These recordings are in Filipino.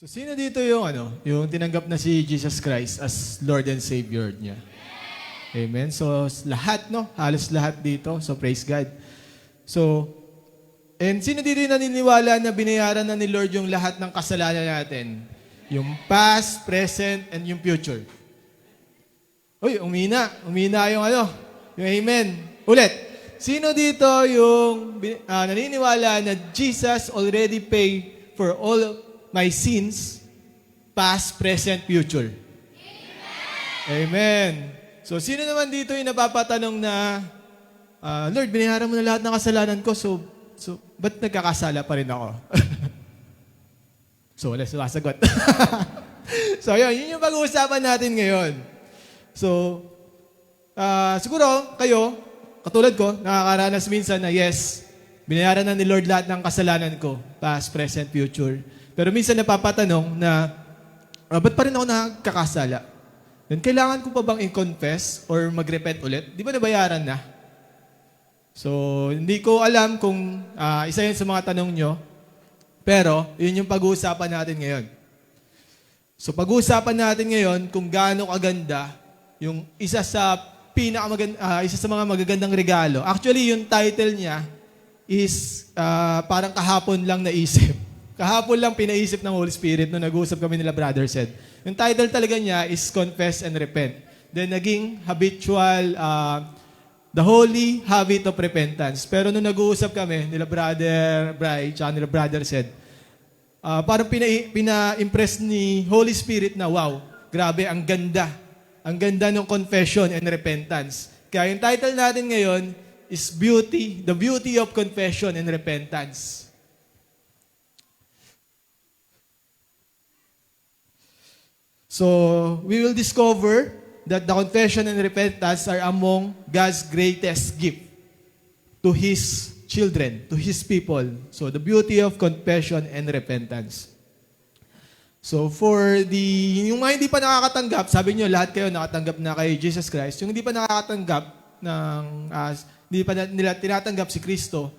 So sino dito yung tinanggap na si Jesus Christ as Lord and Savior niya? Amen. So lahat, halos lahat dito. So praise God. So, and sino dito yung naniniwala na binayaran na ni Lord yung lahat ng kasalanan natin? Yung past, present, and yung future. Uy, umina yung yung amen. Ulit. Sino dito yung naniniwala na Jesus already paid for all my sins, past, present, future? Amen. So, sino naman dito yung napapatanong na, Lord, binayaran mo na lahat ng kasalanan ko, so ba't nagkakasala pa rin ako? So, wala sumasagot. So, yun yung pag-uusapan natin ngayon. So, siguro, kayo, katulad ko, nakakaranas minsan na yes, binayaran na ni Lord lahat ng kasalanan ko, past, present, future. Pero minsan napapatanong na, ba't pa rin ako nakakasala? Then, kailangan ko pa bang i-confess or mag-repent ulit? Di ba nabayaran na? So, hindi ko alam kung isa yun sa mga tanong nyo. Pero, yun yung pag-uusapan natin ngayon. So, pag-uusapan natin ngayon kung gaano kaganda yung isa sa mga magagandang regalo. Actually, yung title niya is parang kahapon lang naisip. Kahapon lang pinaisip ng Holy Spirit nung nag-uusap kami nila Brother Said. Yung title talaga niya is Confess and Repent. Then naging habitual, the holy habit of repentance. Pero nung nag-uusap kami nila Brother Bry, tsaka nila Brother Said, parang pina-impress ni Holy Spirit na, wow, grabe, ang ganda. Ang ganda ng confession and repentance. Kaya yung title natin ngayon is the beauty of confession and repentance. So, we will discover that the confession and repentance are among God's greatest gift to His children, to His people. So, the beauty of confession and repentance. So, yung mga hindi pa nakakatanggap, sabi nyo, lahat kayo nakatanggap na kay Jesus Christ. Yung hindi pa nakakatanggap, hindi pa nila tinatanggap si Kristo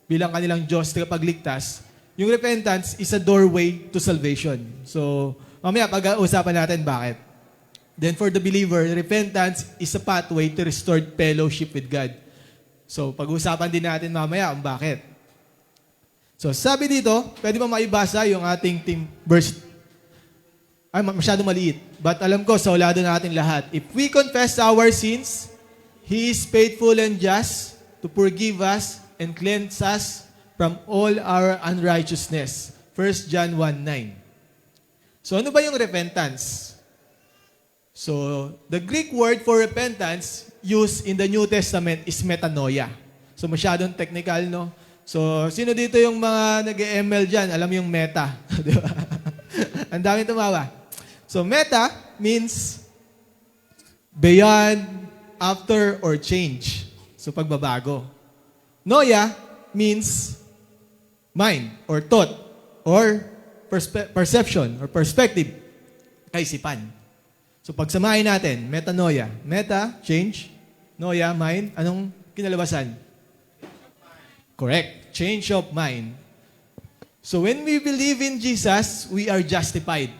bilang kanilang Diyos na pagligtas, yung repentance is a doorway to salvation. So, mamaya pag-uusapan natin bakit. Then for the believer, repentance is a pathway to restored fellowship with God. So, pag-uusapan din natin mamaya kung bakit. So, sabi dito, pwede ba maibasa yung ating team verse? Ay, masyado maliit. But alam ko, sa ulado natin lahat. If we confess our sins, He is faithful and just to forgive us and cleanse us from all our unrighteousness. 1 John 1:9. So, ano ba yung repentance? So, the Greek word for repentance used in the New Testament is metanoia. So, masyadong technical, no? So, sino dito yung mga nag-ML dyan? Alam yung meta. Di ba? Ang daming tumawa. So, meta means beyond, after, or change. So, pagbabago. Noia means mind, or thought, or perception or perspective, kaisipan. So pagsamahin natin, metanoia. Meta, change. Noia, mind. Anong kinalabasan? Correct. Change of mind. So when we believe in Jesus, we are justified,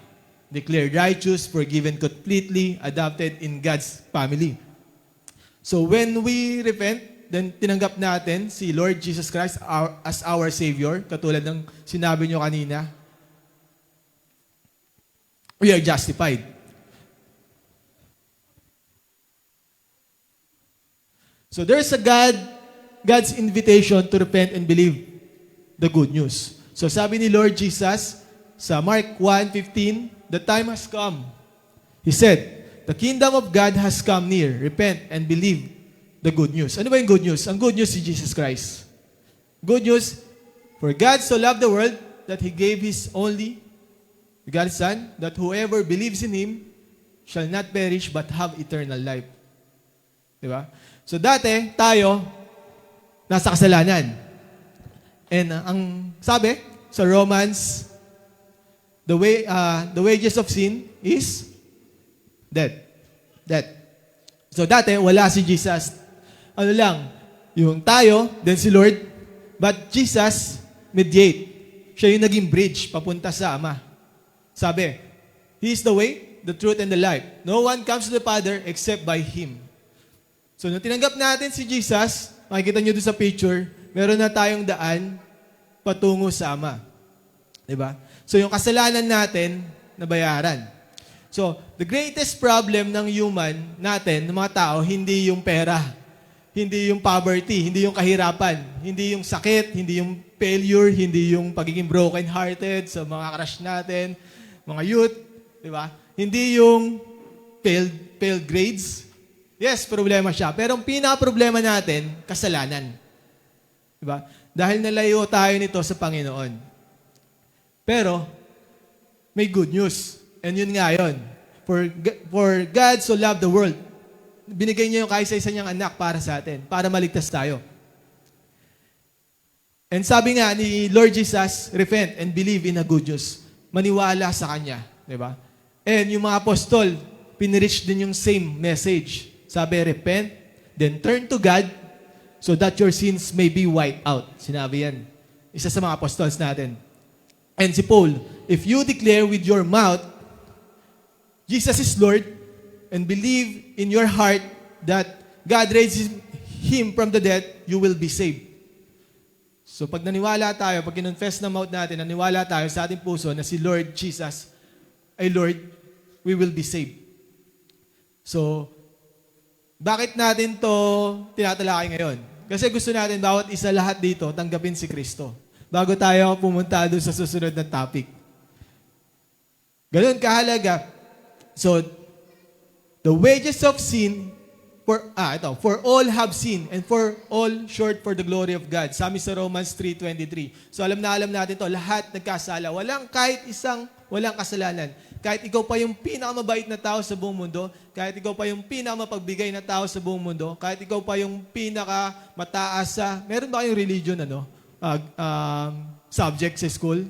declared righteous, forgiven completely, adopted in God's family. So when we repent, then tinanggap natin si Lord Jesus Christ as our Savior, katulad ng sinabi nyo kanina, we are justified. So there's God's invitation to repent and believe the good news. So sabi ni Lord Jesus sa Mark 1:15, the time has come. He said, the kingdom of God has come near. Repent and believe the good news. Ano ba yung good news? Ang good news si Jesus Christ. Good news, for God so loved the world that He gave His only God's Son, that whoever believes in Him shall not perish but have eternal life. Diba? So dati, tayo, nasa kasalanan. And ang sabi sa Romans, the wages of sin is death. Death. So dati, wala si Jesus. Ano lang, yung tayo, then si Lord, but Jesus mediate. Siya yung naging bridge papunta sa Ama. Sabi, He is the way, the truth, and the life. No one comes to the Father except by Him. So, nung tinanggap natin si Jesus, makikita nyo doon sa picture, meron na tayong daan patungo sa Ama. Diba? So, yung kasalanan natin, nabayaran. So, the greatest problem ng human natin, ng mga tao, hindi yung pera, hindi yung poverty, hindi yung kahirapan, hindi yung sakit, hindi yung failure, hindi yung pagiging broken-hearted sa mga crush natin, mga youth, di ba? Hindi yung failed grades. Yes, problema siya. Pero ang pinaka-problema natin, kasalanan. Di ba? Dahil nalayo tayo nito sa Panginoon. Pero, may good news. And yun nga yun. For God so loved the world, binigay niya yung kaisa-isa niyang anak para sa atin, para maligtas tayo. And sabi nga ni Lord Jesus, repent and believe in the good news. Maniwala sa Kanya. Diba? And yung mga apostol, pinreach din yung same message. Sabi, repent, then turn to God, so that your sins may be wiped out. Sinabi yan. Isa sa mga apostles natin. And si Paul, if you declare with your mouth, Jesus is Lord, and believe in your heart that God raised Him from the dead, you will be saved. So pag naniwala tayo, pag kinonfess ng mouth natin, naniwala tayo sa ating puso na si Lord Jesus ay Lord, we will be saved. So, bakit natin to tinatalakay ngayon? Kasi gusto natin bawat isa lahat dito tanggapin si Kristo bago tayo pumunta doon sa susunod na topic. Ganun kahalaga. So, the wages of sin, for all have sinned and for all short for the glory of God. Sabi sa Romans 3:23. So, alam natin to, lahat nagkasala. Walang kahit isang walang kasalanan. Kahit ikaw pa yung pinakamabait na tao sa buong mundo, kahit ikaw pa yung pinakamapagbigay na tao sa buong mundo, kahit ikaw pa yung pinakamataas sa, meron ba kayong religion, subject sa school?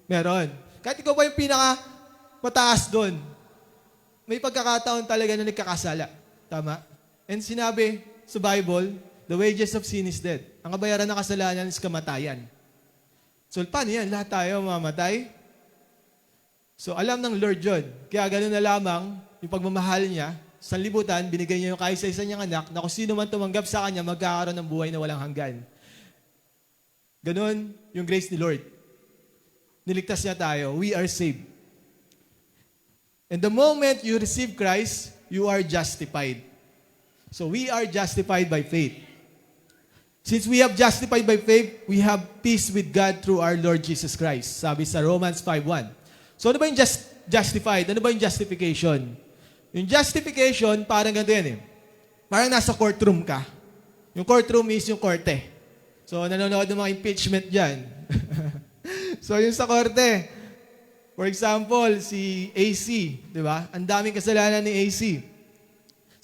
Meron. Kahit ikaw pa yung pinakamataas doon, may pagkakataon talaga na nagkakasala. Tama? And sinabi sa Bible, the wages of sin is death. Ang kabayaran ng kasalanan is kamatayan. So, paano yan? Lahat tayo mamatay? So, alam ng Lord yun. Kaya gano'n na lamang, yung pagmamahal niya, sa libutan, binigay niya yung kaisa-isa niyang anak, na kung sino man tumanggap sa kanya, magkakaroon ng buhay na walang hanggan. Ganon yung grace ni Lord. Niligtas niya tayo. We are saved. And the moment you receive Christ, you are justified. So we are justified by faith. Since we have justified by faith, we have peace with God through our Lord Jesus Christ. Sabi sa Romans 5:1. So ano ba yung justified? Ano ba yung justification? Yung justification, parang ganito yan eh. Parang nasa courtroom ka. Yung courtroom is yung korte. So nanonood ng mga impeachment dyan. So yung sa korte, for example, si AC, di ba? Ang daming kasalanan ni AC.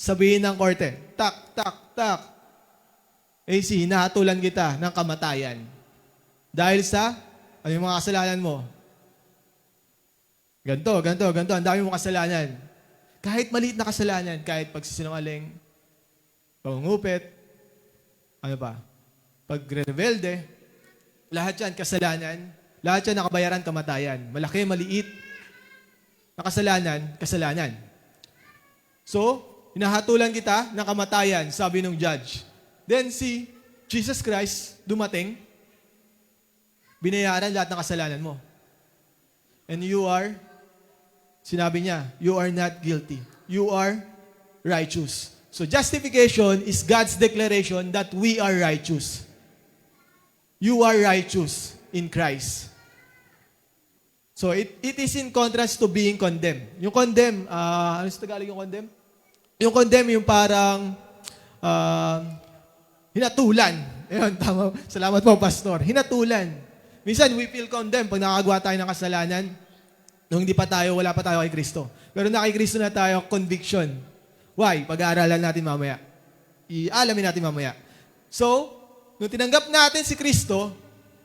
Sabihin ng korte, tak, tak, tak. AC, hinahatulan kita ng kamatayan. Dahil sa, ano yung mga kasalanan mo? Ganto. Ang dami mong kasalanan. Kahit maliit na kasalanan, kahit pagsisinungaling, pangungupit, ano pa? Pagrebelde, lahat yan kasalanan. Lahat yan nakabayaran kamatayan. Malaki, maliit na kasalanan. So, hinahatulan kita ng kamatayan, sabi ng judge. Then si Jesus Christ dumating, binayaran lahat ng kasalanan mo. And you are, sinabi niya, you are not guilty. You are righteous. So justification is God's declaration that we are righteous. You are righteous in Christ. So it is in contrast to being condemned. Yung condemn, ano sa Tagalog yung condemn? Yung condemn yung parang hinatulan. Ayun, tama. Salamat po, Pastor. Hinatulan. Minsan, we feel condemned pag nakagawa tayo ng kasalanan nung wala pa tayo kay Kristo. Pero na kay Kristo na tayo, conviction. Why? Pag-aaralan natin mamaya. Alamin natin mamaya. So, nung tinanggap natin si Kristo,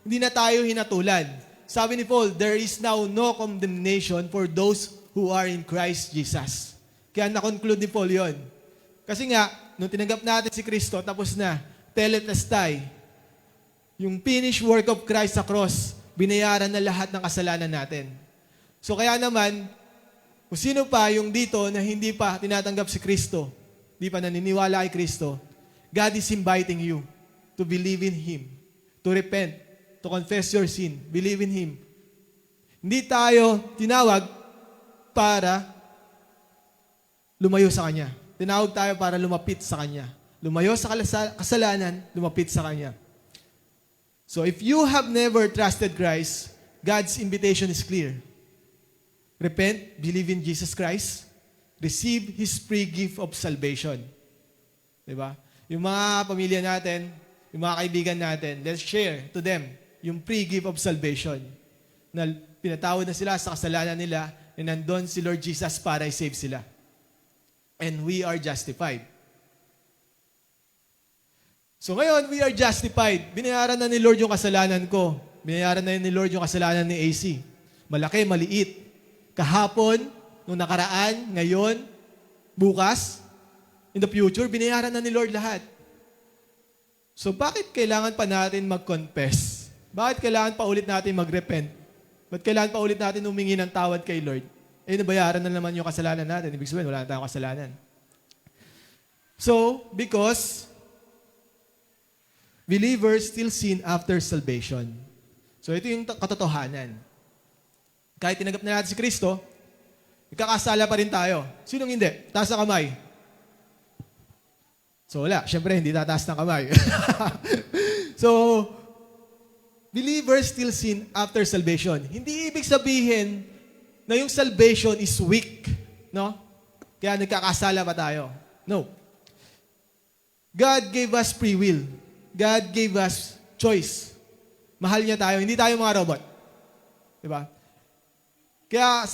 hindi na tayo hinatulan. Sabi ni Paul, there is now no condemnation for those who are in Christ Jesus. Kaya na-conclude ni Paul yun. Kasi nga, nung tinanggap natin si Kristo, tapos na, tetelestai, yung finished work of Christ sa cross, binayaran na lahat ng kasalanan natin. So kaya naman, kung sino pa yung dito na hindi pa tinatanggap si Kristo, hindi pa naniniwala kay Kristo, God is inviting you to believe in Him, to repent, to confess your sin, believe in Him. Hindi tayo tinawag para lumayo sa Kanya. Tinawag tayo para lumapit sa Kanya. Lumayo sa kasalanan, lumapit sa Kanya. So if you have never trusted Christ, God's invitation is clear. Repent, believe in Jesus Christ, receive His free gift of salvation. Diba? Yung mga pamilya natin, yung mga kaibigan natin, let's share to them yung free gift of salvation. Na pinatawad na sila sa kasalanan nila, and nandun si Lord Jesus para i-save sila. And we are justified. So ngayon, we are justified. Binayaran na ni Lord yung kasalanan ko. Binayaran na ni Lord yung kasalanan ni AC. Malaki, maliit. Kahapon, nung nakaraan, ngayon, bukas, in the future, binayaran na ni Lord lahat. So bakit kailangan pa natin mag-confess? Bakit kailangan pa ulit natin mag-repent? Bakit kailangan pa ulit natin humingi ng tawad kay Lord? Eh, nabayaran na naman yung kasalanan natin. Ibig sabihin, wala na tayong kasalanan. So, because believers still sin after salvation. So, ito yung katotohanan. Kahit tinanggap na natin si Kristo, ikakasala pa rin tayo. Sinong hindi? Taas na kamay. So, wala. Siyempre, hindi tataas ng kamay. So, believers still sin after salvation. Hindi ibig sabihin na yung salvation is weak. No? Kaya nagkakasala pa tayo. No. God gave us free will. God gave us choice. Mahal niya tayo. Hindi tayo mga robot. Diba? Kaya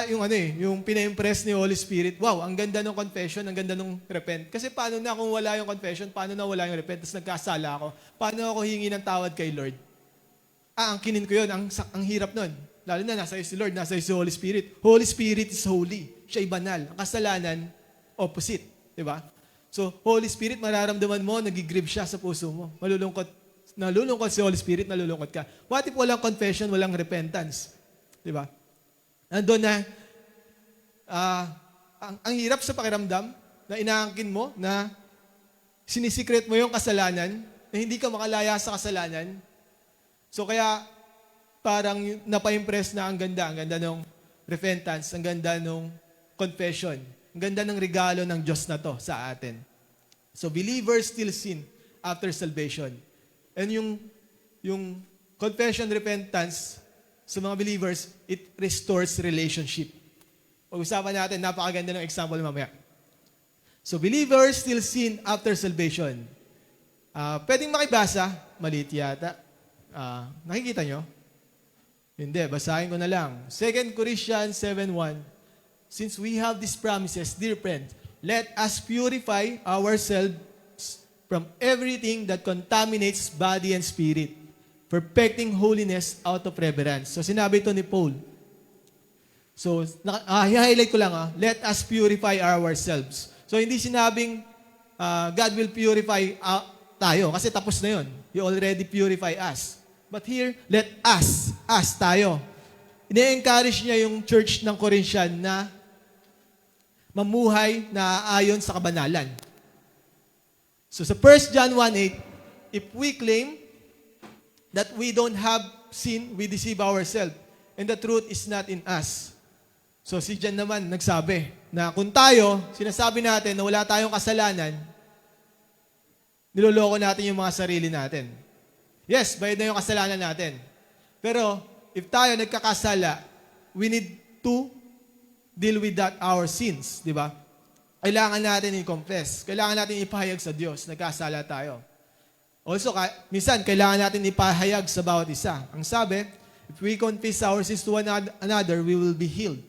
yung pina-impress ni Holy Spirit, wow, ang ganda ng confession, ang ganda ng repent. Kasi paano na kung wala yung confession, paano na wala yung repent, tapos nagkasala ako, paano ako hingi ng tawad kay Lord? Ang kinin ko yun, ang hirap nun. Lalo na, nasa iyo si Lord, nasa iyo si Holy Spirit. Holy Spirit is holy. Siya ay banal. Ang kasalanan, opposite. Diba? So, Holy Spirit, mararamdaman mo, nagigrieve siya sa puso mo. Nalulungkot si Holy Spirit, nalulungkot ka. What if walang confession, walang repentance? Diba? Nandun na, ang hirap sa pakiramdam na inaangkin mo, na sinisikret mo yung kasalanan, na hindi ka makalaya sa kasalanan. So kaya, parang napa-impress na ang ganda ng repentance, ang ganda ng confession, ang ganda ng regalo ng Diyos na to sa atin. So believers still sin after salvation. And yung confession, repentance, sa mga believers, it restores relationship. Pag-usapan natin, napakaganda ng example mamaya. So, believers still sin after salvation. Pwedeng makibasa, maliit yata. Nakikita nyo? Hindi, basahin ko na lang. 2 Corinthians 7:1. Since we have these promises, dear friend, let us purify ourselves from everything that contaminates body and spirit, perfecting holiness out of reverence. So, sinabi ito ni Paul. So, i-highlight ko lang, let us purify ourselves. So, hindi sinabing God will purify tayo, kasi tapos na yun. He already purify us. But here, let us tayo. Ine-encourage niya yung church ng Corinthian na mamuhay na ayon sa kabanalan. So, sa 1 John 1:8, if we claim that we don't have sin, we deceive ourselves, and the truth is not in us. So si John naman nagsabi na kung tayo, sinasabi natin na wala tayong kasalanan, niloloko natin yung mga sarili natin. Yes, bayad na yung kasalanan natin. Pero if tayo nagkakasala, we need to deal with that, our sins, di ba? Kailangan natin i-confess. Kailangan natin ipahayag sa Diyos, nagkasala tayo. Also, minsan, kailangan natin ipahayag sa bawat isa. Ang sabi, if we confess our sins to one another, we will be healed.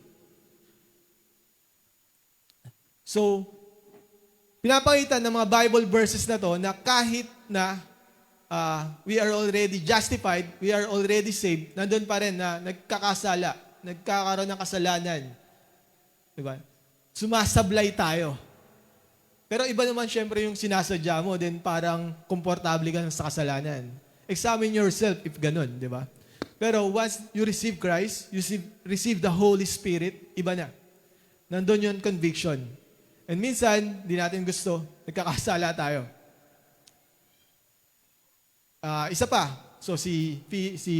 So, pinapakita ng mga Bible verses na to na kahit na we are already justified, we are already saved, nandun pa rin na nagkakasala, nagkakaroon ng kasalanan. Diba? Sumasablay tayo. Pero iba naman syempre yung sinasadya mo, then parang komportable ka sa kasalanan. Examine yourself if ganun, di ba? Pero once you receive Christ, you receive the Holy Spirit, iba na. Nandun yung conviction. And minsan, di natin gusto, nagkakasala tayo. Isa pa. So si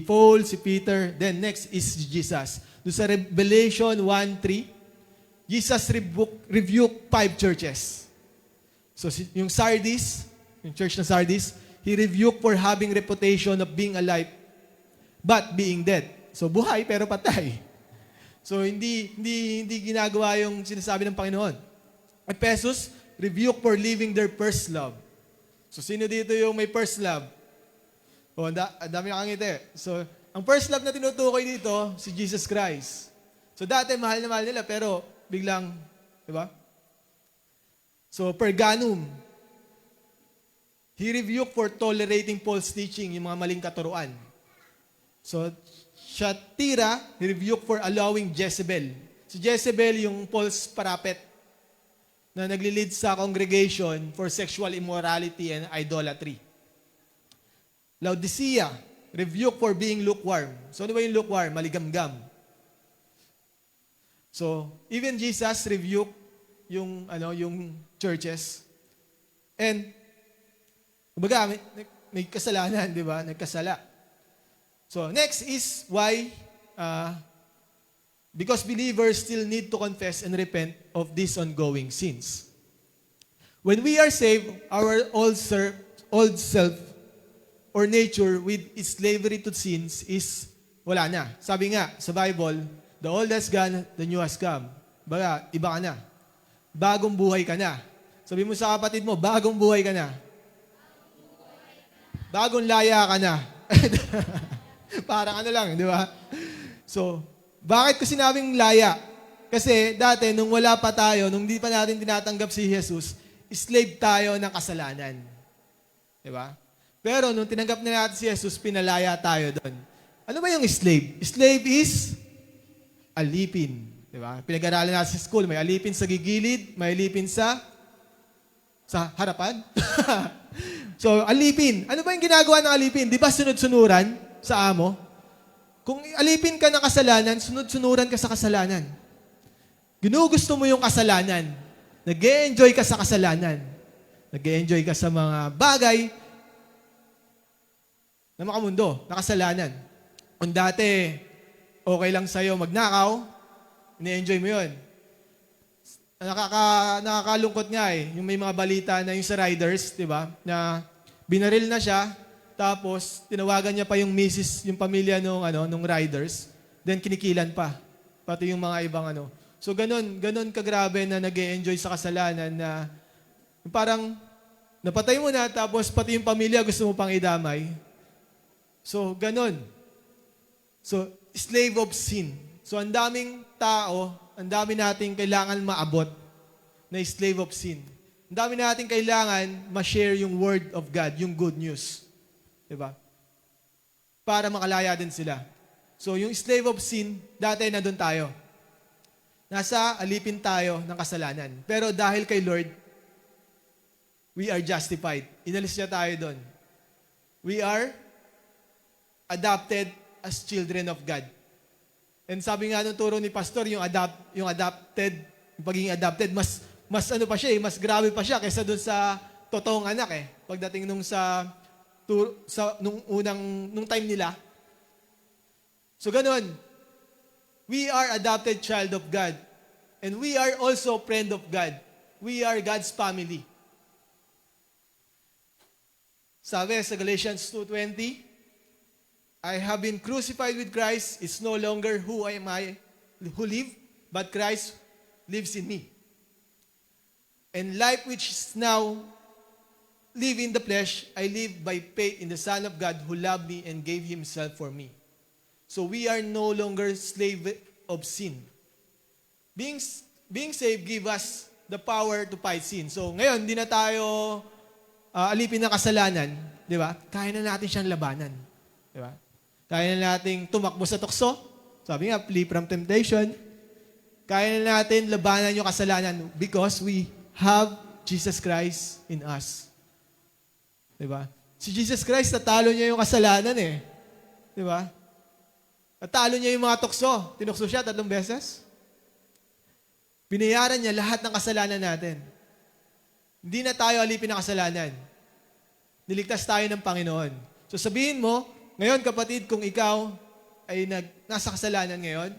Paul, si Peter, then next is Jesus. Doon sa Revelation 1:3, Jesus rebuked 5 churches. So yung Sardis, yung church na Sardis, he rebuked for having reputation of being alive but being dead. So buhay pero patay. So hindi ginagawa yung sinasabi ng Panginoon. Ephesus, rebuked for leaving their first love. So sino dito yung may first love? O, ang dami nakangiti. So, ang first love na tinutukoy dito, si Jesus Christ. So dati mahal na mahal nila, pero biglang, di ba? So, Pergamum, he rebuked for tolerating false teaching, yung mga maling katuruan. So, Shatira, he rebuked for allowing Jezebel. Si Jezebel, yung false prophet na naglilid sa congregation for sexual immorality and idolatry. Laodicea, rebuked for being lukewarm. So, ano ba yung lukewarm? Maligamgam. So, even Jesus rebuked yung churches. And, kumbaga, may kasalanan, di ba? Nagkasala. So, next is why, because believers still need to confess and repent of these ongoing sins. When we are saved, our old self or nature with its slavery to sins is wala na. Sabi nga sa Bible, the old has gone, the new has come. Baga, iba ka na. Bagong buhay ka na. Sabi mo sa kapatid mo, bagong buhay ka na. Bagong laya ka na. Parang ano lang, di ba? So, bakit ko sinabing laya? Kasi dati, nung wala pa tayo, nung di pa natin tinatanggap si Jesus, slave tayo ng kasalanan. Di ba? Pero nung tinanggap na natin si Jesus, pinalaya tayo doon. Ano ba yung slave? Slave is alipin. Di ba? Pinag-aralan natin sa school, may alipin sa gigilid, may alipin sa harapan. So, alipin. Ano ba yung ginagawa ng alipin? Di ba sunod-sunuran sa amo? Kung alipin ka ng kasalanan, sunod-sunuran ka sa kasalanan. Ginugusto mo yung kasalanan. Nag-e-enjoy ka sa kasalanan. Nag-e-enjoy ka sa mga bagay na makamundo, na kasalanan. Kung dati, okay lang sa'yo magnakaw, ine-enjoy mo yun. Nakakalungkot nga yung may mga balita na yung sa riders, di ba, na binaril na siya, tapos tinawagan niya pa yung misis, yung pamilya nung riders, then kinikilan pa, pati yung mga ibang So ganun kagrabe na nag-e-enjoy sa kasalanan na parang napatay mo na, tapos pati yung pamilya gusto mo pang idamay. So ganun. So slave of sin. So ang daming tao, ang dami nating kailangan maabot na slave of sin. Ang dami nating kailangan ma-share yung word of God, yung good news. Diba? Para makalaya din sila. So yung slave of sin, dati nandun tayo. Nasa alipin tayo ng kasalanan. Pero dahil kay Lord, we are justified. Inalis niya tayo doon. We are adopted as children of God. And sabi nga nung turo ni Pastor, yung pagiging adopted, mas pa siya mas grabe pa siya kaysa doon sa totoong anak Pagdating nung nung time nila. So ganun, we are adopted child of God. And we are also friend of God. We are God's family. Sabi sa Galatians 2:20, I have been crucified with Christ. It's no longer who am I who live, but Christ lives in me. And life which is now live in the flesh, I live by faith in the Son of God who loved me and gave Himself for me. So we are no longer slave of sin. Being saved give us the power to fight sin. So ngayon, hindi na tayo alipin ng kasalanan, di ba? Kaya na natin siyang labanan. Di ba? Kaya na natin tumakbo sa tukso. Sabi nga, flee from temptation. Kaya na natin labanan yung kasalanan because we have Jesus Christ in us. Di ba? Si Jesus Christ, natalo niya yung kasalanan Di ba? At talo niya yung mga tukso. Tinukso siya 3 beses. Binayaran niya lahat ng kasalanan natin. Hindi na tayo alipin ng kasalanan. Niligtas tayo ng Panginoon. So sabihin mo, ngayon kapatid, kung ikaw ay nasa kasalanan ngayon,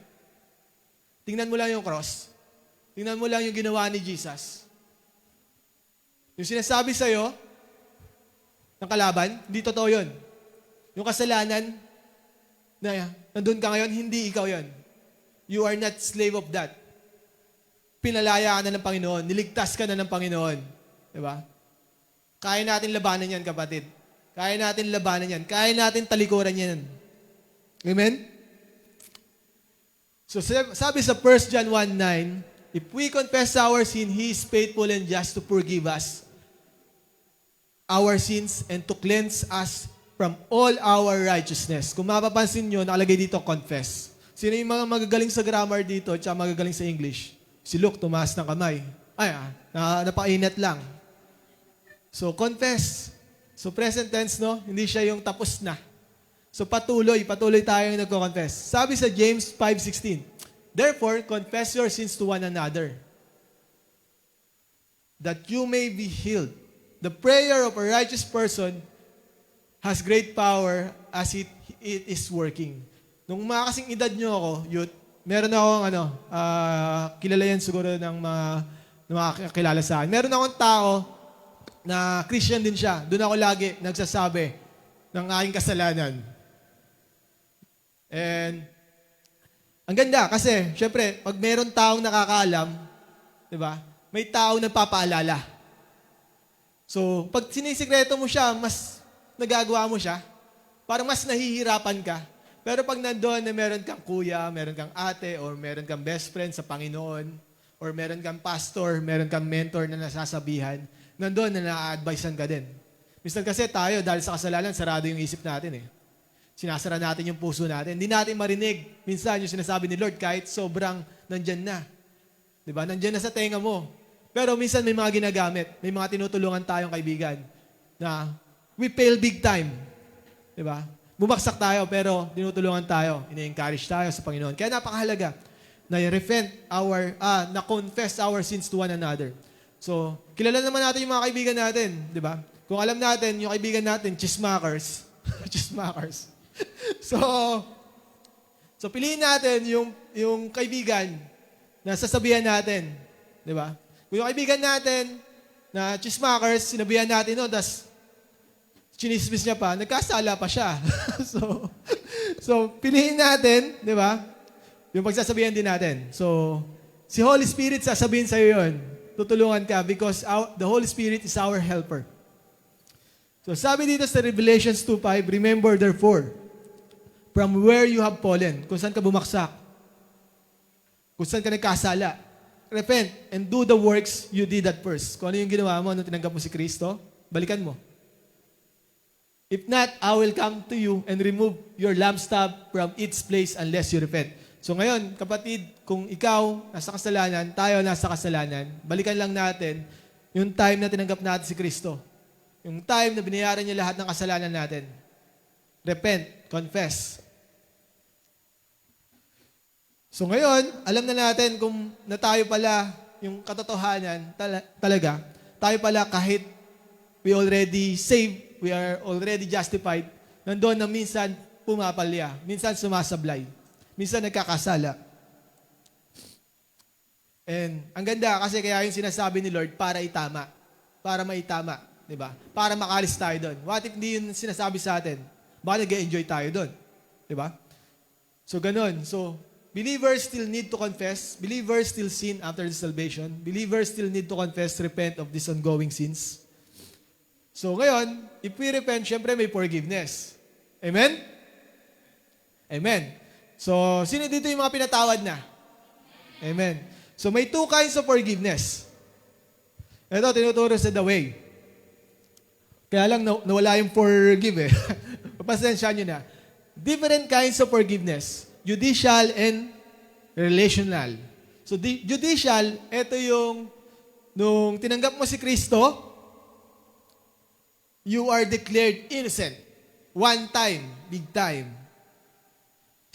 tingnan mo lang yung cross. Tingnan mo lang yung ginawa ni Jesus. Yung sinasabi sa'yo ng kalaban, hindi totoo yun. Yung kasalanan na nandun ka ngayon, hindi ikaw yun. You are not slave of that. Pinalaya ka na ng Panginoon. Niligtas ka na ng Panginoon. Diba? Kaya natin labanan yan, kapatid. Kaya natin labanan yan. Kaya natin talikuran yan. Amen? So sabi sa 1 John 1:9, if we confess our sin, He is faithful and just to forgive us our sins and to cleanse us from all our righteousness. Kung mapapansin nyo, nakalagay dito, confess. Sino yung mga magagaling sa grammar dito at magagaling sa English? Si Luke, tumaas ng kamay. Napainat lang. So, confess. So, present tense, no? Hindi siya yung tapos na. So, patuloy tayong nagko-confess. Sabi sa James 5:16, therefore, confess your sins to one another, that you may be healed. The prayer of a righteous person has great power as it is working. Nung mga kasing edad nyo ako, youth, meron akong kilala yan siguro ng mga kilala sa akin. Meron akong tao na Christian din siya. Doon ako lagi nagsasabi ng aking kasalanan. And ang ganda kasi, syempre, pag meron taong nakakaalam, di ba, may taong nagpapaalala. So, pag sinisikreto mo siya, mas nagagawa mo siya, parang mas nahihirapan ka. Pero pag nandoon na meron kang kuya, meron kang ate, or meron kang best friend sa Panginoon, or meron kang pastor, meron kang mentor na nasasabihan, nandoon na na-advisean ka din. Minsan kasi tayo, dahil sa kasalanan, sarado yung isip natin eh. Sinasara natin yung puso natin. Hindi natin marinig. Minsan yung sinasabi ni Lord, kahit sobrang nandyan na. Diba? Nandyan na sa tenga mo. Pero minsan may mga ginagamit. May mga tinutulungan tayong kaibigan na we fail big time. Diba? Bumagsak tayo pero tinutulungan tayo. Ina-encourage tayo sa Panginoon. Kaya napakahalaga na na-confess our sins to one another. So, kilala naman natin yung mga kaibigan natin. Diba? Kung alam natin, yung kaibigan natin, chismakers. Chismakers. So piliin natin yung kaibigan na sasabihan natin. Di ba? Kung yung kaibigan natin na chismakers, sinabihan natin, no, tas chinismis niya pa, nagkasala pa siya. so piliin natin, di ba? Yung pagsasabihan din natin. So, si Holy Spirit sasabihin sa'yo yun. Tutulungan ka because the Holy Spirit is our helper. So sabi dito sa Revelations 2:5, remember therefore, from where you have fallen, kung saan ka bumaksak, kung saan ka nagkasala, repent and do the works you did at first. Kung ano yung ginawa mo nung tinanggap mo si Kristo, balikan mo. If not, I will come to you and remove your lampstand from its place unless you repent. So ngayon, kapatid, kung ikaw nasa kasalanan, tayo nasa kasalanan, balikan lang natin yung time na tinanggap natin si Kristo. Yung time na binayaran niya lahat ng kasalanan natin. Repent, confess. So ngayon, alam na natin kung na tayo pala, yung katotohanan talaga, tayo pala kahit we already saved, we are already justified, nandoon na minsan pumapalya, minsan sumasablay, minsan nagkakasala. And ang ganda kasi kaya yung sinasabi ni Lord para itama, para maitama, di ba? Para makalis tayo doon. What if hindi yun sinasabi sa atin? Baka nag-enjoy tayo doon. Di ba? So ganun. So, believers still need to confess. Believers still sin after the salvation. Believers still need to confess, repent of these ongoing sins. So ngayon, if we repent, syempre may forgiveness. Amen? Amen. So, sino dito yung mga pinatawad na? Amen. So may two kinds of forgiveness. Ito, tinuturo sa The Way. Kaya lang nawala yung forgive eh. Pasensya nyo na. Different kinds of forgiveness. Judicial and relational. So judicial, ito yung nung tinanggap mo si Kristo, you are declared innocent. One time, big time.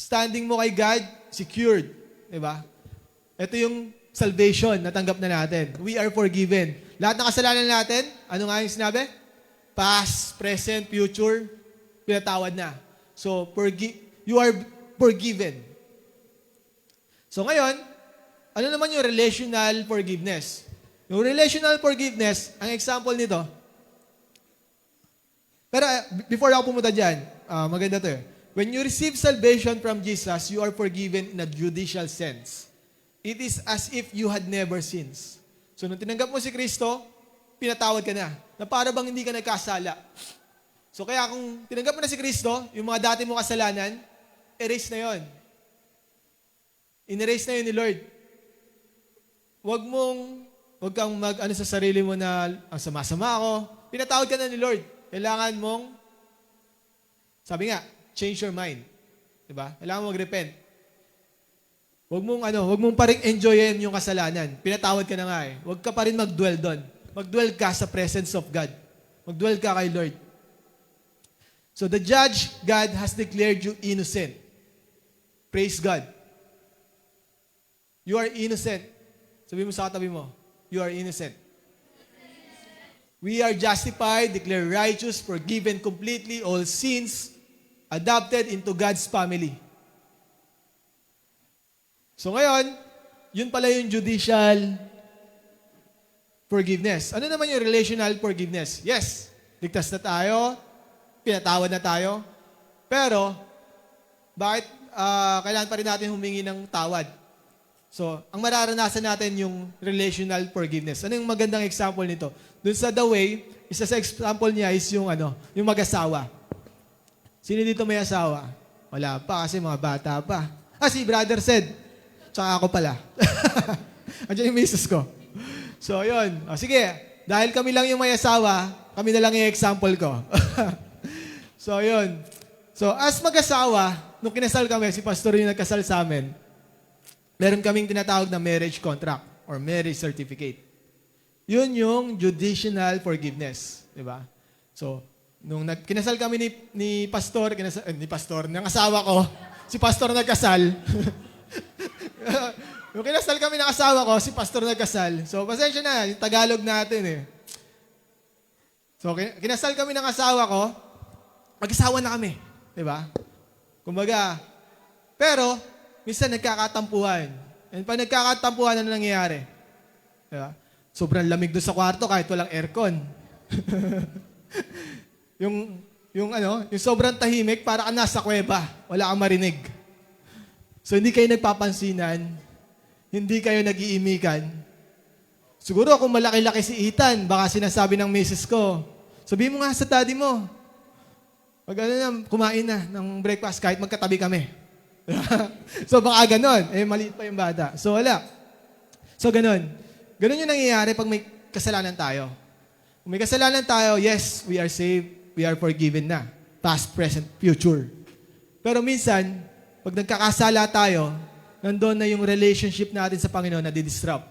standing mo kay God, secured. Diba? Ito yung salvation na tanggap na natin. We are forgiven. Lahat ng kasalanan natin, ano nga yung sinabi? Past, present, future, pinatawad na. So, you are forgiven. So ngayon, ano naman yung relational forgiveness? Yung relational forgiveness, ang example nito, pero before ako pumunta dyan, maganda to eh. When you receive salvation from Jesus, you are forgiven in a judicial sense. It is as if you had never sinned. So nung tinanggap mo si Kristo, pinatawad ka na para bang hindi ka nagkasala. So kaya kung tinanggap mo na si Kristo, yung mga dati mo kasalanan, erase na yon. In-erase na yun ni Lord. Huwag kang mag-ano sa sarili mo na, ang sama-sama ako. Pinatawad ka na ni Lord. Kailangan mong, sabi nga, change your mind. Diba? Kailangan mong mag-repent. Huwag mong pa rin enjoyin yung kasalanan. Pinatawad ka na nga eh. Huwag ka pa rin mag-dwell doon. Mag-dwell ka sa presence of God. Mag-dwell ka kay Lord. So the judge, God has declared you innocent. Praise God. You are innocent. Sabi mo sa katabi mo, you are innocent. We are justified, declared righteous, forgiven completely, all sins, adopted into God's family. So ngayon, yun pala yung judicial forgiveness. Ano naman yung relational forgiveness? Yes, ligtas na tayo, pinatawad na tayo, pero bakit kailangan pa rin natin humingi ng tawad? So, ang mararanasan natin yung relational forgiveness. Ano yung magandang example nito? Doon sa The Way, isa sa example niya is yung mag-asawa. Sino dito may asawa? Wala pa kasi mga bata pa. Si brother said. Tsaka ako pala. Andiyan yung misis ko. So, yun. Sige, dahil kami lang yung may asawa, kami na lang yung example ko. So, yun. So, as mag-asawa, nung kinasal kami, si pastor yung nagkasal sa amin, meron kaming tinatawag na marriage contract or marriage certificate. Yun yung judicial forgiveness. Diba? So, nung kinasal kami ni pastor, ng asawa ko, si pastor nagkasal. Nung kinasal kami ng asawa ko, si pastor nagkasal. So, pasensya na, yung Tagalog natin eh. So, kinasal kami ng asawa ko, mag-asawa na kami. Diba? Kumbaga, pero, minsan nagkakatampuhan. And pag nagkakatampuhan, ano nangyayari? Diba? Sobrang lamig doon sa kwarto kahit walang aircon. yung sobrang tahimik, para ka nasa kuweba. Wala kang marinig. So, hindi kayo nagpapansinan. Hindi kayo nag-iimikan. Siguro kung malaki-laki si Ethan, baka sinasabi ng misis ko, sabihin mo nga sa daddy mo, kumain na ng breakfast kahit magkatabi kami. So baka ganon. Maliit pa yung bata. So wala. So ganon. Ganon yung nangyayari pag may kasalanan tayo. Kung may kasalanan tayo, yes, we are saved. We are forgiven na. Past, present, future. Pero minsan, pag nagkakasala tayo, nandun na yung relationship natin sa Panginoon na di-disrupt.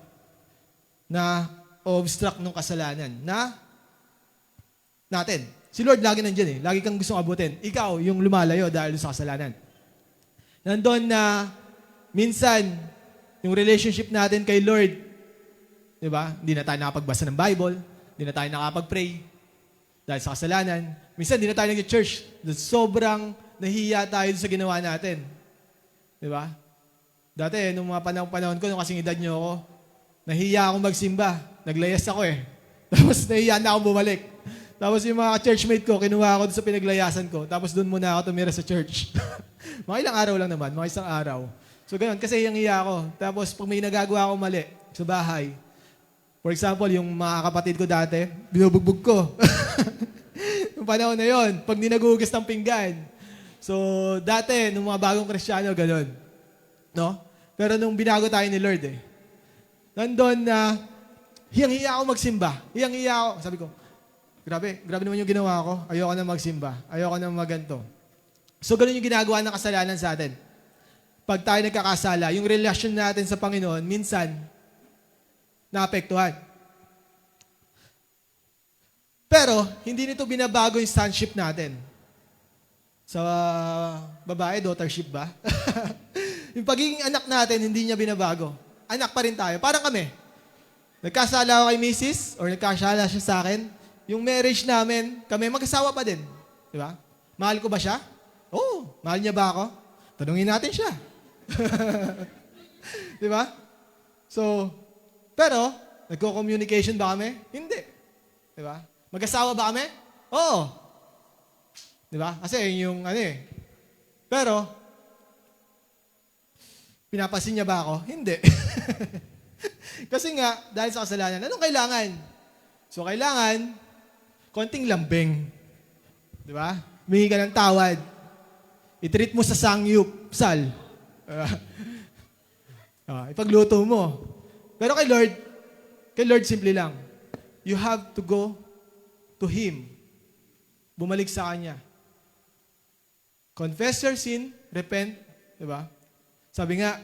Na obstruct ng kasalanan. Natin. Si Lord lagi nandyan eh. Lagi kang gustong abutin. Ikaw, yung lumalayo dahil sa kasalanan. Nandun na minsan, yung relationship natin kay Lord, di ba? Hindi na tayo nakapagbasa ng Bible, hindi na tayo nakapag-pray dahil sa kasalanan. Minsan, hindi na tayo nag-church. Sobrang nahiya tayo sa ginawa natin. Di ba? Dati, nung mga panahon ko, nung kasing edad nyo ako, nahiya akong magsimba. Naglayas ako eh. Tapos nahiya na akong bumalik. Tapos yung mga churchmate ko, kinuha ako sa pinaglayasan ko. Tapos doon muna ako tumira sa church. Mga ilang araw lang naman, mga isang araw. So ganoon, kasi hiyang-hiya ako. Tapos pag may nagagawa ako mali sa bahay, for example, yung mga kapatid ko dati, binubugbog ko. Yung panahon na yon, pag di naguhugas ng pinggan. So dati, nung mga bagong Kristiyano, ganoon. No? Pero nung binago tayo ni Lord nandun na, hiyang-hiya ako magsimba. Hiyang-hiya ako. Sabi ko, grabe naman yung ginawa ko. Ayoko na magsimba. Ayoko na maganto. So, ganun yung ginagawa ng kasalanan sa atin. Pag tayo nagkakasala, yung relasyon natin sa Panginoon, minsan, naapektuhan. Pero, hindi nito binabago yung sonship natin. Sa babae, daughtership ba? Yung pagiging anak natin, hindi niya binabago. Anak pa rin tayo. Parang kami. Nagkasala ako kay Mrs. or nagkasala siya sa akin. Yung marriage namin, kami mag-asawa pa din. Di ba? Mahal ko ba siya? Oo. Mahal niya ba ako? Tanungin natin siya. Di ba? So, pero, nagko-communication ba kami? Hindi. Di ba? Mag-asawa ba kami? Oo. Di ba? Kasi yung Pero, pinapasin niya ba ako? Hindi. Kasi nga, dahil sa kasalanan, anong kailangan? So, kailangan, konting lambing. Di ba? Humingi ka ng tawad. I-treat mo sa sangyup, sal. Ipagluto mo. Pero kay Lord simple lang. You have to go to Him. Bumalik sa Kanya. Confess your sin, repent, di ba? Sabi nga,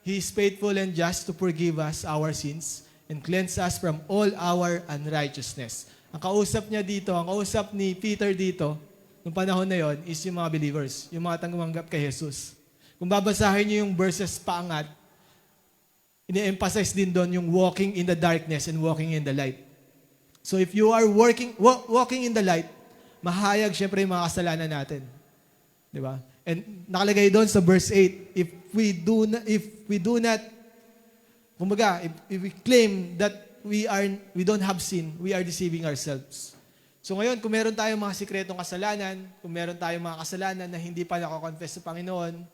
He is faithful and just to forgive us our sins and cleanse us from all our unrighteousness. Ang kausap niya dito, ang kausap ni Peter dito, nung panahon na yon, is yung mga believers, yung mga tanggap kay Jesus. Kung babasahin niyo yung verses paangat, ini-emphasize din doon yung walking in the darkness and walking in the light. So if you are walking in the light, mahayag syempre yung mga kasalanan natin. Di ba? And nakalagay doon sa verse 8, if we do not, kumbaga, if we claim that we don't have sin, we are deceiving ourselves. So ngayon, kung meron tayong mga sikretong kasalanan, kung meron tayong mga kasalanan na hindi pa nakakonfess sa Panginoon,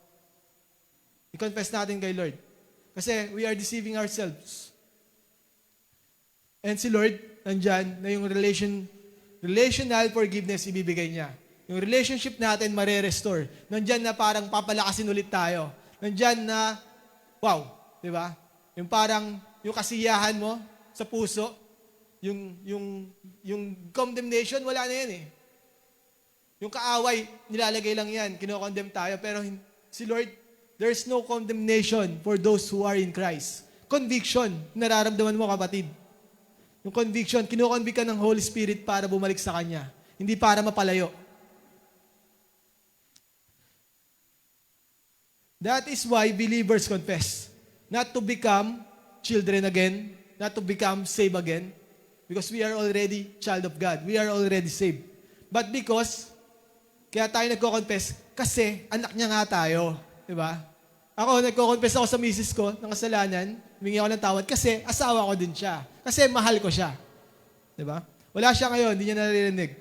i-confess natin kay Lord. Kasi we are deceiving ourselves. And si Lord, nandyan na yung relational forgiveness ibibigay niya. Yung relationship natin mare-restore. Nandyan na parang papalakasin ulit tayo. Nandyan na, wow, di ba? Yung parang, yung kasiyahan mo sa puso, yung condemnation, wala na yan eh. Yung kaaway, nilalagay lang yan, kinokondemn tayo. Pero si Lord, there's no condemnation for those who are in Christ. Conviction, nararamdaman mo kapatid. Yung conviction, kinukonvict ka ng Holy Spirit para bumalik sa Kanya. Hindi para mapalayo. That is why believers confess. Not to become children again, not to become saved again, because we are already child of God. We are already saved. But because, kaya tayo nagko-confess, kasi anak niya nga tayo. Diba? Ako, nagko-confess ako sa misis ko ng kasalanan, humingi ako ng tawad, kasi asawa ko din siya. Kasi mahal ko siya. Diba? Wala siya ngayon, hindi niya naririnig.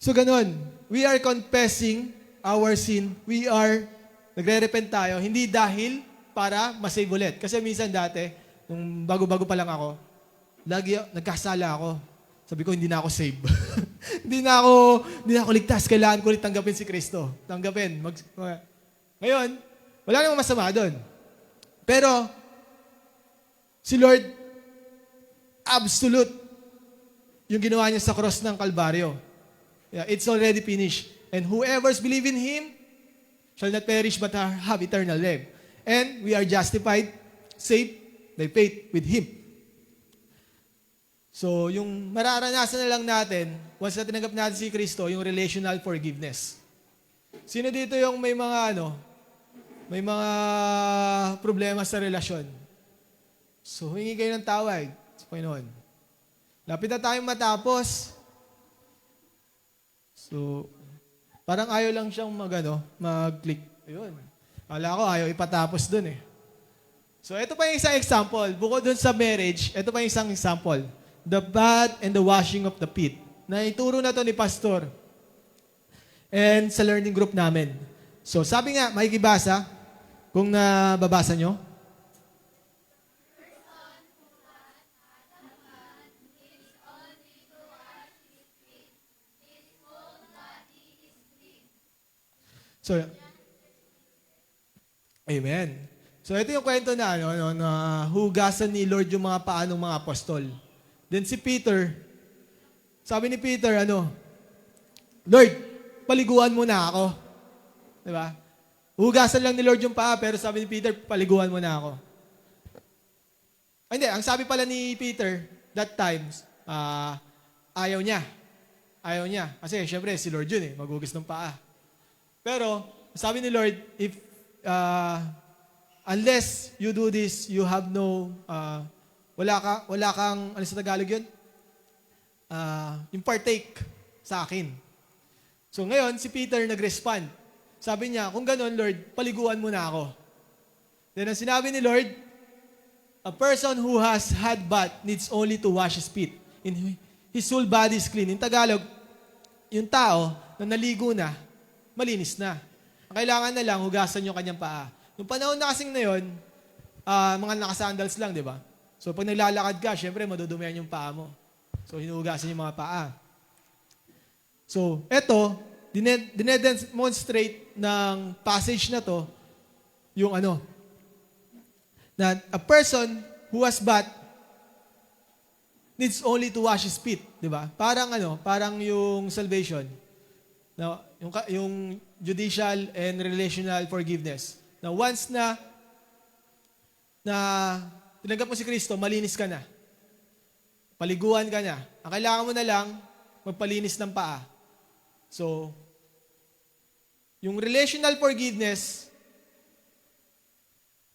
So ganun, we are confessing our sin. We are, nagre-repent tayo, hindi dahil para masave ulit. Kasi minsan dati, nung bago-bago pa lang ako, lagi nagkasala ako. Sabi ko, hindi na ako save. hindi na ako ligtas. Kailangan ko ulit tanggapin si Kristo. Tanggapin. Ngayon, wala namang masama doon. Pero, si Lord, absolute yung ginawa niya sa cross ng Kalbaryo. Yeah, it's already finished. And whoever's believe in Him shall not perish but have eternal life. And we are justified, saved by faith with Him. So, yung mararanasan na lang natin, once na tinanggap natin si Kristo, yung relational forgiveness. Sino dito yung may mga problema sa relasyon? So, hingi kayo ng tawad sa Panginoon. Lapit na tayong matapos. So, parang ayaw lang siyang mag-click. Ayun. Kala ko ayaw ipatapos dun eh. So, ito pa yung isang example. Bukod dun sa marriage, ito pa yung isang example. The bath and the washing of the feet. Na ituro na to ni Pastor. And sa learning group namin. So, sabi nga, makikibasa, kung nababasa nyo. So, amen. So, ito yung kwento na, na hugasan ni Lord yung mga paa ng mga apostol. Then si Peter, sabi ni Peter, Lord, paliguan mo na ako. Diba? Hugasan lang ni Lord yung paa, pero sabi ni Peter, paliguan mo na ako. Hindi, ang sabi pala ni Peter, that time, ayaw niya. Ayaw niya. Kasi syempre, si Lord yun maghugas ng paa. Pero, sabi ni Lord, if unless you do this, you have no, wala kang, ano sa Tagalog yun? Yung partake sa akin. So ngayon, si Peter nag-respond. Sabi niya, kung ganun, Lord, paliguan mo na ako. Then ang sinabi ni Lord, a person who has had bath needs only to wash his feet. In his whole body is clean. In Tagalog, yung tao na naligo na, malinis na. Ang kailangan na lang, hugasan yung kanyang paa. Yung panahon na kasing na yun, mga nakasandals lang, di ba? So pag naglalakad ka, syempre madudumihan yung paa mo. So hinuhugasan yung mga paa. So eto, dinedemonstrate ng passage na to, yung na a person who has bath needs only to wash his feet, di ba? Parang yung salvation, yung judicial and relational forgiveness. Na once na tinanggap mo si Kristo, malinis ka na. Paliguan ka na. Ang kailangan mo na lang, magpalinis ng paa. So, yung relational forgiveness,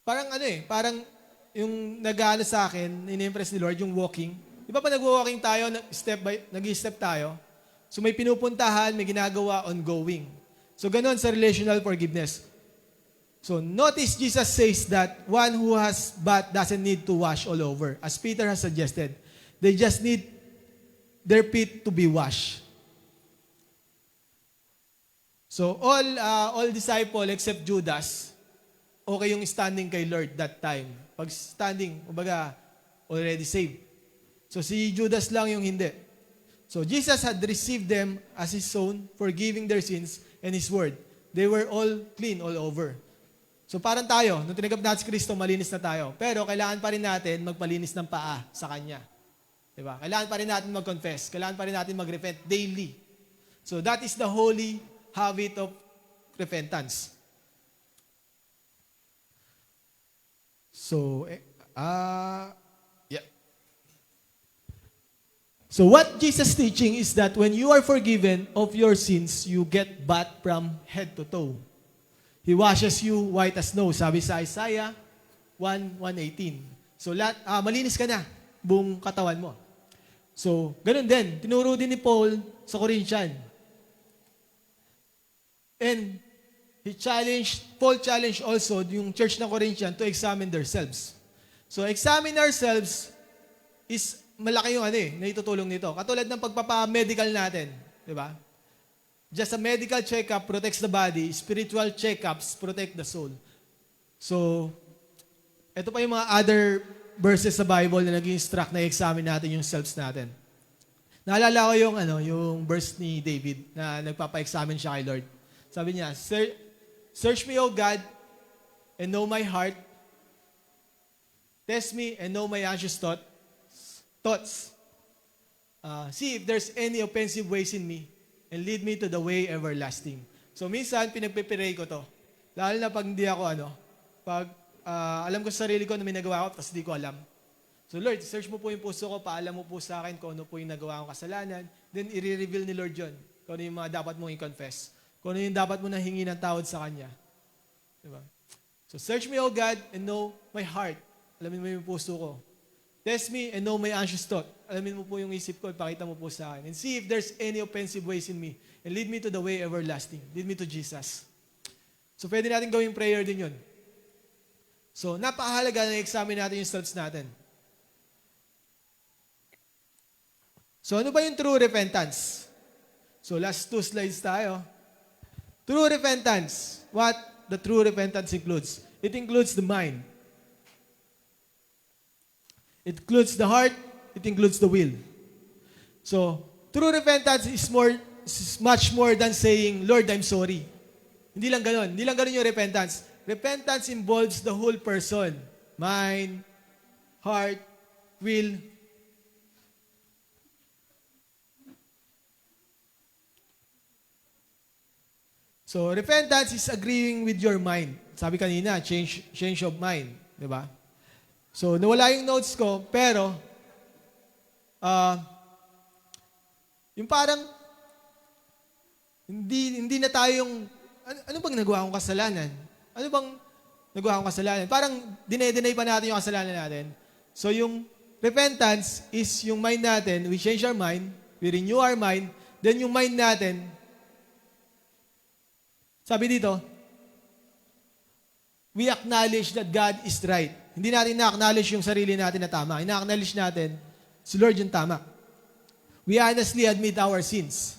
parang yung nag-aano sa akin, in-impress ni Lord, yung walking. Di ba pa nag-walking tayo, nag-step tayo? So may pinupuntahan, may ginagawa, ongoing. So ganun sa relational forgiveness. So notice Jesus says that one who has bath doesn't need to wash all over. As Peter has suggested, they just need their feet to be washed. So all disciple except Judas, okay yung standing kay Lord that time. Pag standing, already saved. So si Judas lang yung hindi. So Jesus had received them as His own, forgiving their sins and His word. They were all clean all over. So parang tayo, nung tinanggap natin si Kristo, malinis na tayo. Pero kailangan pa rin natin magpalinis ng paa sa Kanya. Diba? Kailangan pa rin natin mag-confess. Kailangan pa rin natin mag-repent daily. So that is the holy habit of repentance. So, yeah. So what Jesus is teaching is that when you are forgiven of your sins, you get bath from head to toe. He washes you white as snow. Sabi sa Isaiah 1:18. So malinis ka na, buong katawan mo. So, ganun din. Tinuro din ni Paul sa Corinthian. And Paul challenged also yung church ng Corinthian to examine themselves. So, examine ourselves is malaki yung na itutulong nito. Katulad ng pagpapa-medical natin. Di ba? Just a medical checkup protects the body. Spiritual checkups protect the soul. So, ito pa yung mga other verses sa Bible na nag-instruct na i-examine natin yung selves natin. Naalala ko yung verse ni David na nagpapa-examine siya kay Lord. Sabi niya, Search me, O God, and know my heart. Test me and know my anxious thoughts. See if there's any offensive ways in me, and lead me to the way everlasting. So minsan, pinagpipiray ko to. Lalo na pag hindi ako, alam ko sa sarili ko na may nagawa ko, tapos hindi ko alam. So Lord, search mo po yung puso ko, paalam mo po sa akin kung ano po yung nagawa kong kasalanan, then i-reveal ni Lord yun, kung ano yung mga dapat mong i-confess. Kung ano yung dapat mo na hingi ng tawad sa Kanya. Diba? So, search me, O God, and know my heart. Alamin mo yung puso ko. Test me and know my anxious thought. Alamin mo po yung isip ko, ipakita mo po sa akin. And see if there's any offensive ways in me. And lead me to the way everlasting. Lead me to Jesus. So, pwede natin gawing prayer din yun. So, napakahalaga na i-examine natin yung selves natin. So, ano ba yung true repentance? So, last 2 slides tayo. True repentance. What the true repentance includes? It includes the mind. It includes the heart. It includes the will. So, true repentance is much more than saying, Lord, I'm sorry. Hindi lang ganun. Hindi lang ganun yung repentance. Repentance involves the whole person. Mind, heart, will. So, repentance is agreeing with your mind. Sabi kanina, change of mind. Diba? So, nawala yung notes ko, pero, Yung parang, hindi na tayong, ano bang nagawa kong kasalanan? Ano bang nagawa kong kasalanan? Parang dine-deny pa natin yung kasalanan natin. So yung repentance is yung mind natin, we change our mind, we renew our mind, then yung mind natin, sabi dito, we acknowledge that God is right. Hindi natin na-acknowledge yung sarili natin na tama. Ina-acknowledge natin, si Lord yung tama. We honestly admit our sins.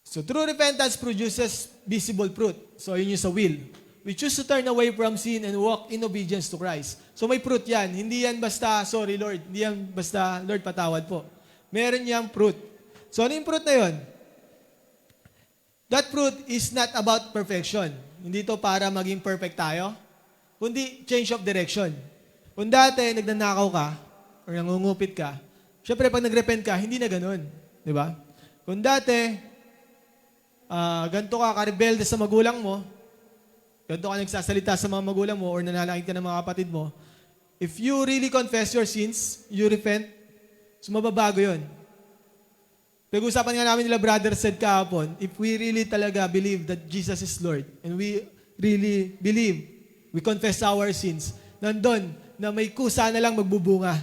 So true repentance produces visible fruit. So yun yung sa will. We choose to turn away from sin and walk in obedience to Christ. So may fruit yan. Hindi yan basta, sorry Lord. Hindi yan basta, Lord, patawad po. Meron niyang fruit. So ano yung fruit na yun? That fruit is not about perfection. Hindi to para maging perfect tayo, kundi change of direction. Kung dati nagnanakaw ka, or nangungupit ka, syempre pag nagrepent ka, hindi na ganun. Di ba? Kung dati, ganito ka karebelde sa magulang mo, ganito ka nagsasalita sa mga magulang mo, or nanalangin ka ng mga kapatid mo, if you really confess your sins, you repent, so mababago yun. Pag-usapan nga namin nila Brother Said kahapon, if we really talaga believe that Jesus is Lord, and we really believe, we confess our sins, nandun na may kusa na lang magbubunga.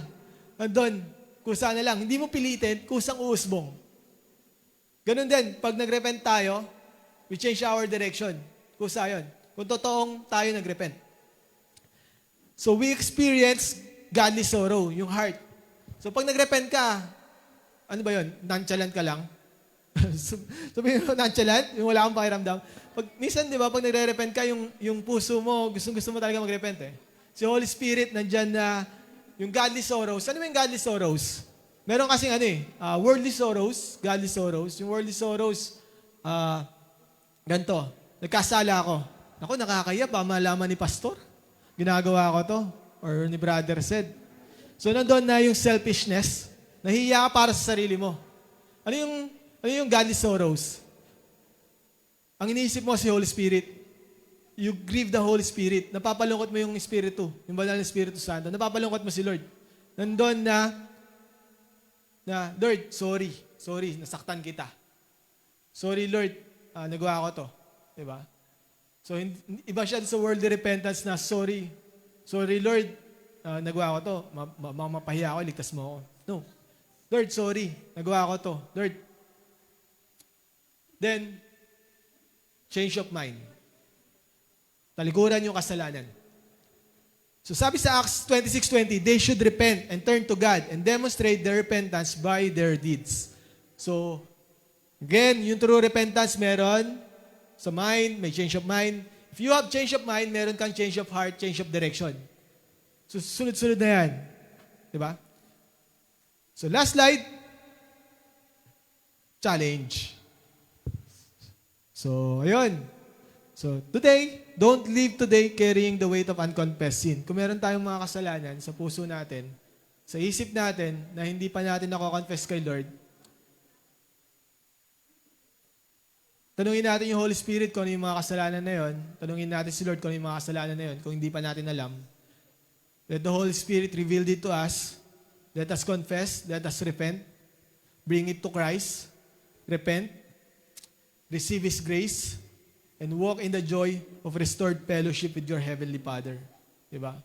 Nandun, kusa na lang. Hindi mo pilitin, kusang uusbong. Ganun din, pag nagrepent tayo, we change our direction. Kusa yun. Kung totoong tayo nagrepent. So we experience godly sorrow, yung heart. So pag nagrepent ka, ano ba yun? Nonchalant ka lang? Sabihin mo, nonchalant? Yung wala kang pakiramdam? Minsan, di ba, pag nagre-repent ka, yung puso mo, gusto mo talaga mag-repent eh. Si Holy Spirit, nandyan na, yung godly sorrows. Ano ba yung godly sorrows? Meron kasing worldly sorrows, godly sorrows. Yung worldly sorrows, ganito, nagkasala ako. Ako, nakakaya pa, malaman ni pastor. Ginagawa ko to. Or ni Brother Said. So, nandun na yung selfishness. Nahihiya ka para sa sarili mo. Ano yung godly sorrows? Ang iniisip mo si Holy Spirit. You grieve the Holy Spirit. Napapalungkot mo yung Espiritu, yung banal na Espiritu Santo. Napapalungkot mo si Lord. Nandun na, Lord, sorry, nasaktan kita. Sorry, Lord, nagawa ko to. Diba? So, iba siya sa worldly repentance na, sorry, Lord, nagawa ko to. Mapahiya ako, ligtas mo ako. No. Lord, sorry. Nagawa ko to. Lord. Then, change of mind. Talikuran yung kasalanan. So sabi sa Acts 26:20, they should repent and turn to God and demonstrate their repentance by their deeds. So, again, yung true repentance meron sa mind, may change of mind. If you have change of mind, meron kang change of heart, change of direction. So, sunod-sunod na yan. Diba? So last slide, challenge. So, ayun. So, today, don't live today carrying the weight of unconfessed sin. Kung meron tayong mga kasalanan sa puso natin, sa isip natin, na hindi pa natin nako-confess kay Lord, tanungin natin yung Holy Spirit kung ano yung mga kasalanan na yun. Tanungin natin si Lord kung ano yung mga kasalanan na yun, kung hindi pa natin alam. Let the Holy Spirit reveal it to us. Let us confess, let us repent, bring it to Christ, repent, receive His grace, and walk in the joy of restored fellowship with your Heavenly Father. Diba?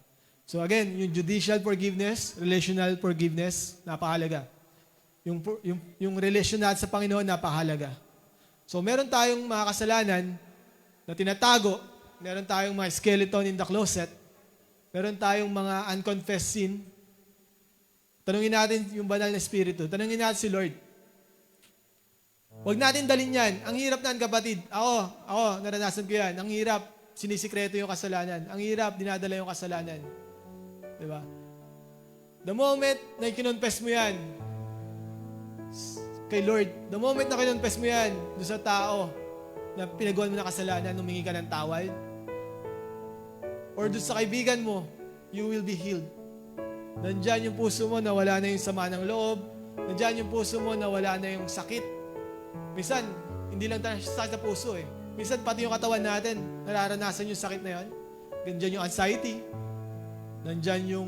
So again, yung judicial forgiveness, relational forgiveness, napakahalaga. Yung relasyon natin sa Panginoon, napakahalaga. So meron tayong mga kasalanan na tinatago, meron tayong mga skeleton in the closet, meron tayong mga unconfessed sin. Tanungin natin yung banal na Espiritu. Tanungin natin si Lord. Huwag natin dalhin yan. Ang hirap nan, kapatid. Ako, naranasan ko yan. Ang hirap, sinisikreto yung kasalanan. Ang hirap, dinadala yung kasalanan. Diba? The moment na kinonfess mo yan kay Lord, the moment na kinonfess mo yan doon sa tao na pinagawa mo na kasalanan, humingi ka ng tawad, or doon sa kaibigan mo, you will be healed. Nandyan yung puso mo na wala na yung sama ng loob. Nandyan yung puso mo na wala na yung sakit. Minsan, hindi lang tayo sakit sa puso eh. Minsan, pati yung katawan natin, nararanasan yung sakit na yun. Nandyan yung anxiety. Nandyan yung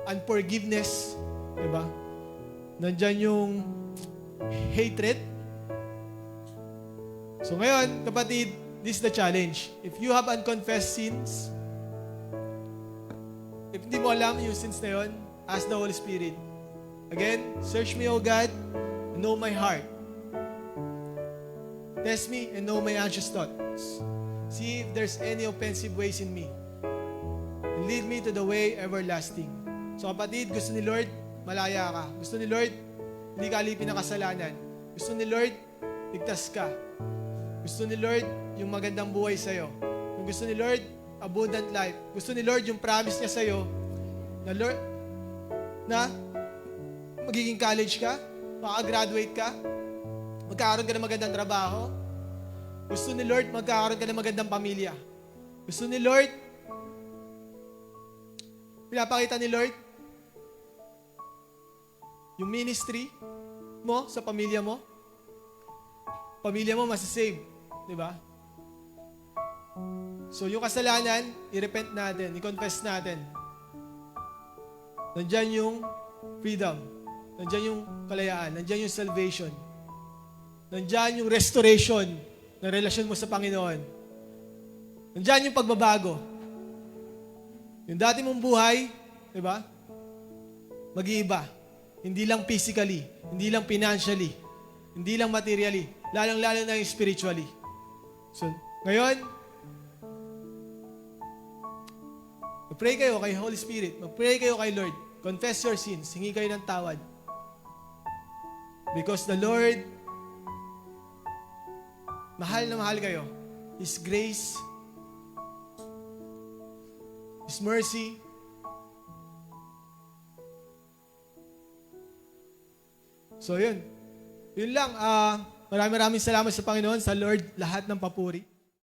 unforgiveness. Diba? Nandyan yung hatred. So ngayon, kapatid, this is the challenge. If you have unconfessed sins, if hindi mo alam yung sins na yun, ask the Holy Spirit. Again, search me, O God, and know my heart. Test me and know my anxious thoughts. See if there's any offensive ways in me. And lead me to the way everlasting. So kapatid, gusto ni Lord, malaya ka. Gusto ni Lord, hindi ka alipin ng kasalanan. Gusto ni Lord, ligtas ka. Gusto ni Lord, yung magandang buhay sa'yo. Kung gusto ni Lord, abundant life. Gusto ni Lord, yung promise niya sa'yo, na Lord, na magiging college ka, makagraduate ka, magkakaroon ka ng magandang trabaho. Gusto ni Lord, magkakaroon ka ng magandang pamilya. Gusto ni Lord, pinapakita ni Lord, yung ministry mo sa pamilya mo masasave. Diba? So, yung kasalanan, i-repent natin, i-confess natin. Nandyan yung freedom. Nandyan yung kalayaan. Nandyan yung salvation. Nandyan yung restoration ng relasyon mo sa Panginoon. Nandyan yung pagbabago. Yung dati mong buhay, diba? Mag-iiba. Hindi lang physically, hindi lang financially, hindi lang materially, lalong-lalo na yung spiritually. So, ngayon, mag-pray kayo kay Holy Spirit. Mag-pray kayo kay Lord. Confess your sins. Hingi kayo ng tawad. Because the Lord, mahal na mahal kayo. His grace, His mercy, so yun. Yun lang. Maraming salamat sa Panginoon, sa Lord, lahat ng papuri.